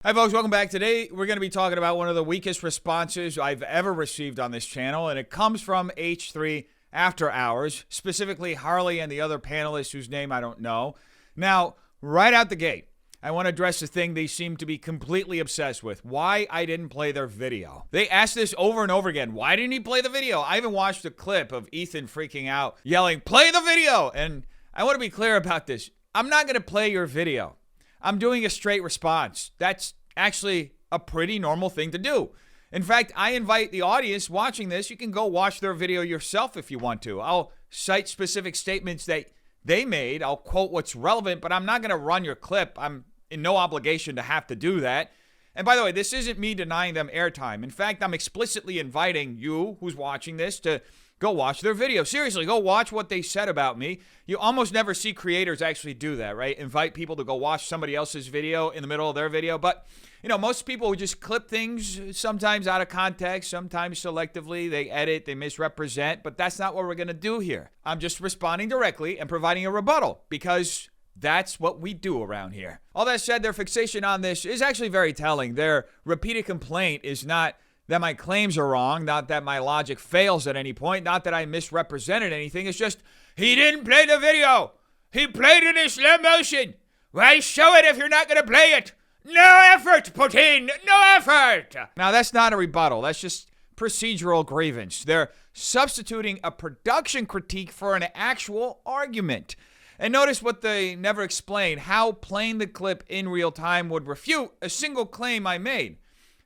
Hi folks, welcome back. Today we're going to be talking about one of the weakest responses I've ever received on this channel, and it comes from H3 After Hours, specifically Harley and the other panelists whose name I don't know. Now, right out the gate, I want to address the thing they seem to be completely obsessed with, why I didn't play their video. They ask this over and over again, why didn't he play the video? I even watched a clip of Ethan freaking out, yelling, play the video! And I want to be clear about this. I'm not going to play your video. I'm doing a straight response. That's actually a pretty normal thing to do. In fact, I invite the audience watching this, you can go watch their video yourself if you want to. I'll cite specific statements that they made. I'll quote what's relevant, but I'm not going to run your clip. I'm in no obligation to have to do that. And by the way, this isn't me denying them airtime. In fact, I'm explicitly inviting you who's watching this to go watch their video. Seriously, go watch what they said about me. You almost never see creators actually do that, right? Invite people to go watch somebody else's video in the middle of their video. But, you know, most people would just clip things sometimes out of context, sometimes selectively. They edit, they misrepresent, but that's not what we're going to do here. I'm just responding directly and providing a rebuttal because that's what we do around here. All that said, their fixation on this is actually very telling. Their repeated complaint is not that my claims are wrong, not that my logic fails at any point, not that I misrepresented anything. It's just, he didn't play the video. He played it in slow motion. Why show it if you're not going to play it? No effort put in. No effort. Now, that's not a rebuttal. That's just procedural grievance. They're substituting a production critique for an actual argument. And notice what they never explain, how playing the clip in real time would refute a single claim I made.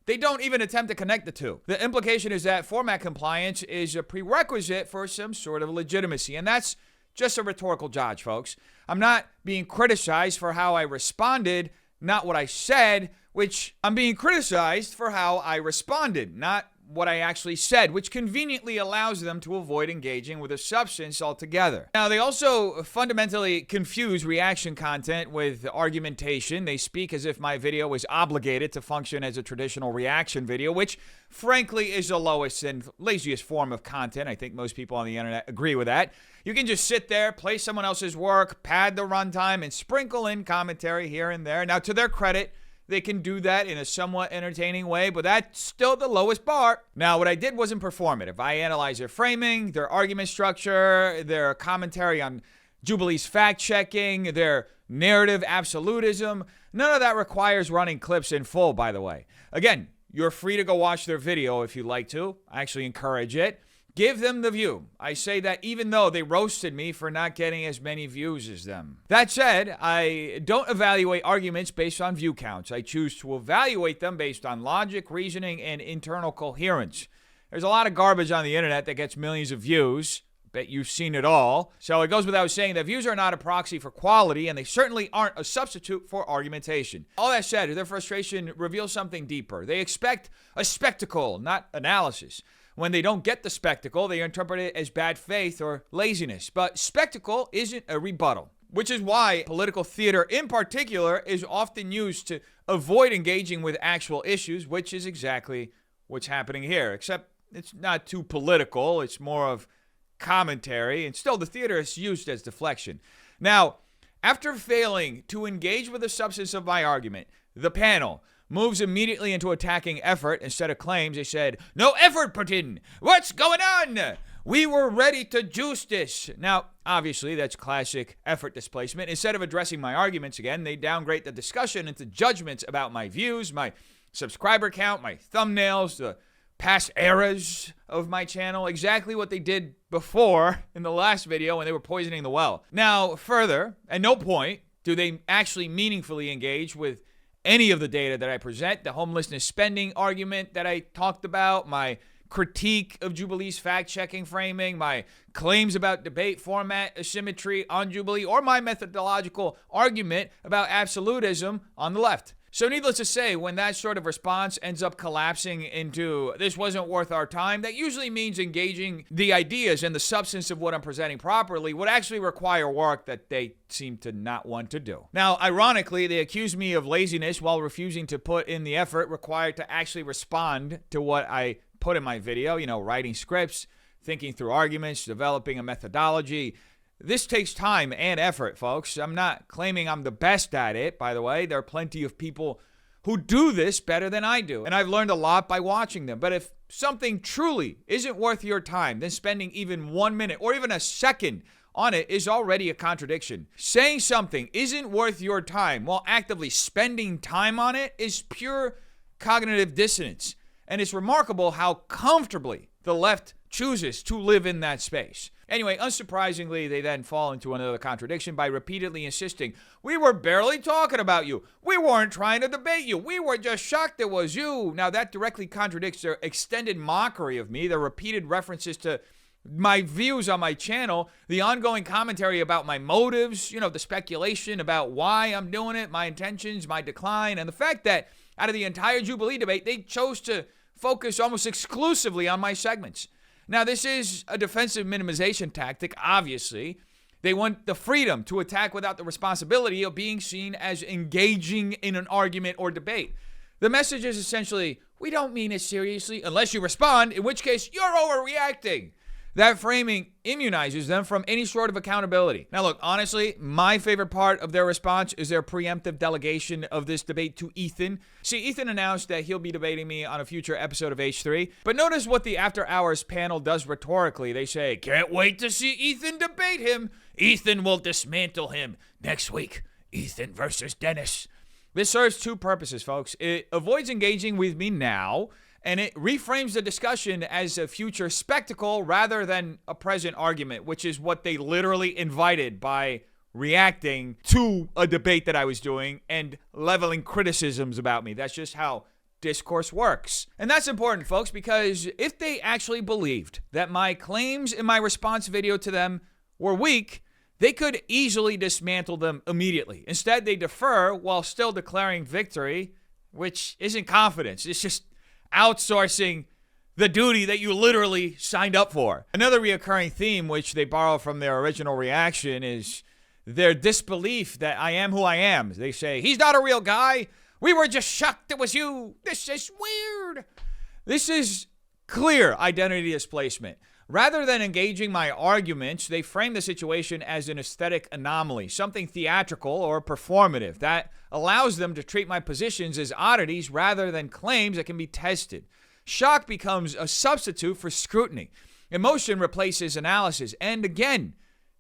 They don't even attempt to connect the two. The implication is that format compliance is a prerequisite for some sort of legitimacy, and that's just a rhetorical dodge, folks. I'm not being criticized for how I responded, not what I said, which I'm being criticized for how I responded, not what I actually said, which conveniently allows them to avoid engaging with a substance altogether. Now, they also fundamentally confuse reaction content with argumentation. They speak as if my video is obligated to function as a traditional reaction video, which frankly is the lowest and laziest form of content. I think most people on the internet agree with that. You can just sit there, play someone else's work, pad the runtime, and sprinkle in commentary here and there. Now, to their credit, they can do that in a somewhat entertaining way, but that's still the lowest bar. Now, what I did wasn't performative. I analyzed their framing, their argument structure, their commentary on Jubilee's fact-checking, their narrative absolutism. None of that requires running clips in full, by the way. Again, you're free to go watch their video if you'd like to. I actually encourage it. Give them the view. I say that even though they roasted me for not getting as many views as them. That said, I don't evaluate arguments based on view counts. I choose to evaluate them based on logic, reasoning, and internal coherence. There's a lot of garbage on the internet that gets millions of views. Bet you've seen it all. So it goes without saying that views are not a proxy for quality, and they certainly aren't a substitute for argumentation. All that said, their frustration reveals something deeper. They expect a spectacle, not analysis. When they don't get the spectacle, they interpret it as bad faith or laziness. But spectacle isn't a rebuttal, which is why political theater in particular is often used to avoid engaging with actual issues, which is exactly what's happening here. Except it's not too political. It's more of commentary, and still the theater is used as deflection. Now, after failing to engage with the substance of my argument, the panel moves immediately into attacking effort instead of claims. They said, no effort put in. What's going on? We were ready to juice this. Now, obviously, that's classic effort displacement. Instead of addressing my arguments again, they downgrade the discussion into judgments about my views, my subscriber count, my thumbnails, the past eras of my channel, exactly what they did before in the last video when they were poisoning the well. Now, further, at no point do they actually meaningfully engage with any of the data that I present, the homelessness spending argument that I talked about, my critique of Jubilee's fact-checking framing, my claims about debate format asymmetry on Jubilee, or my methodological argument about absolutism on the left. So needless to say, when that sort of response ends up collapsing into this wasn't worth our time, that usually means engaging the ideas and the substance of what I'm presenting properly would actually require work that they seem to not want to do. Now, ironically, they accuse me of laziness while refusing to put in the effort required to actually respond to what I put in my video, writing scripts, thinking through arguments, developing a methodology. This takes time and effort, folks. I'm not claiming I'm the best at it, by the way. There are plenty of people who do this better than I do. And I've learned a lot by watching them. But if something truly isn't worth your time, then spending even 1 minute or even a second on it is already a contradiction. Saying something isn't worth your time while actively spending time on it is pure cognitive dissonance. And it's remarkable how comfortably the left chooses to live in that space. Anyway, unsurprisingly, they then fall into another contradiction by repeatedly insisting, we were barely talking about you. We weren't trying to debate you. We were just shocked it was you. Now, that directly contradicts their extended mockery of me, their repeated references to my views on my channel, the ongoing commentary about my motives, the speculation about why I'm doing it, my intentions, my decline, and the fact that out of the entire Jubilee debate, they chose to focus almost exclusively on my segments. Now, this is a defensive minimization tactic, obviously. They want the freedom to attack without the responsibility of being seen as engaging in an argument or debate. The message is essentially, we don't mean it seriously unless you respond, in which case you're overreacting. That framing immunizes them from any sort of accountability. Now, look, honestly, my favorite part of their response is their preemptive delegation of this debate to Ethan. See, Ethan announced that he'll be debating me on a future episode of H3. But notice what the After Hours panel does rhetorically. They say, can't wait to see Ethan debate him. Ethan will dismantle him next week. Ethan versus Dennis. This serves two purposes, folks. It avoids engaging with me now, and it reframes the discussion as a future spectacle rather than a present argument, which is what they literally invited by reacting to a debate that I was doing and leveling criticisms about me. That's just how discourse works. And that's important, folks, because if they actually believed that my claims in my response video to them were weak, they could easily dismantle them immediately. Instead, they defer while still declaring victory, which isn't confidence. It's just outsourcing the duty that you literally signed up for. Another reoccurring theme, which they borrow from their original reaction, is their disbelief that I am who I am. They say, he's not a real guy. We were just shocked it was you. This is weird. This is clear identity displacement. Rather than engaging my arguments, they frame the situation as an aesthetic anomaly, something theatrical or performative that allows them to treat my positions as oddities rather than claims that can be tested. Shock becomes a substitute for scrutiny. Emotion replaces analysis. And again,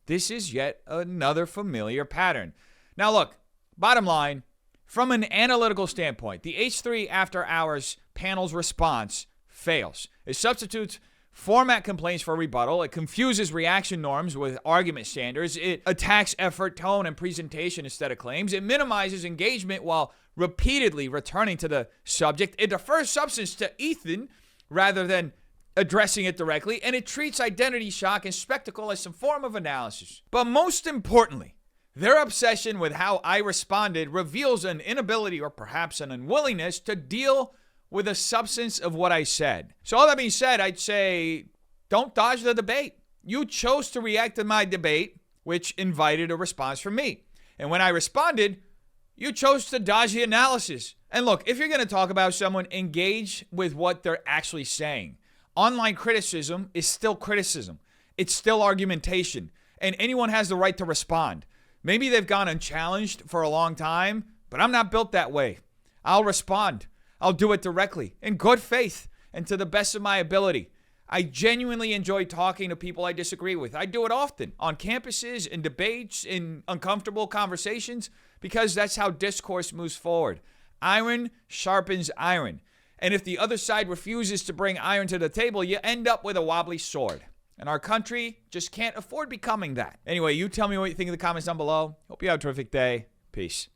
this is yet another familiar pattern. Now look, bottom line, from an analytical standpoint, the H3 After Hours panel's response fails. It substitutes format complaints for rebuttal. It confuses reaction norms with argument standards. It attacks effort, tone, and presentation instead of claims. It minimizes engagement while repeatedly returning to the subject. It defers substance to Ethan rather than addressing it directly. And it treats identity shock and spectacle as some form of analysis. But most importantly, their obsession with how I responded reveals an inability or perhaps an unwillingness to deal with the substance of what I said. So all that being said, I'd say, don't dodge the debate. You chose to react to my debate, which invited a response from me. And when I responded, you chose to dodge the analysis. And look, if you're going to talk about someone, engage with what they're actually saying. Online criticism is still criticism. It's still argumentation. And anyone has the right to respond. Maybe they've gone unchallenged for a long time, but I'm not built that way. I'll respond. I'll do it directly, in good faith, and to the best of my ability. I genuinely enjoy talking to people I disagree with. I do it often, on campuses, in debates, in uncomfortable conversations, because that's how discourse moves forward. Iron sharpens iron. And if the other side refuses to bring iron to the table, you end up with a wobbly sword. And our country just can't afford becoming that. Anyway, you tell me what you think in the comments down below. Hope you have a terrific day. Peace.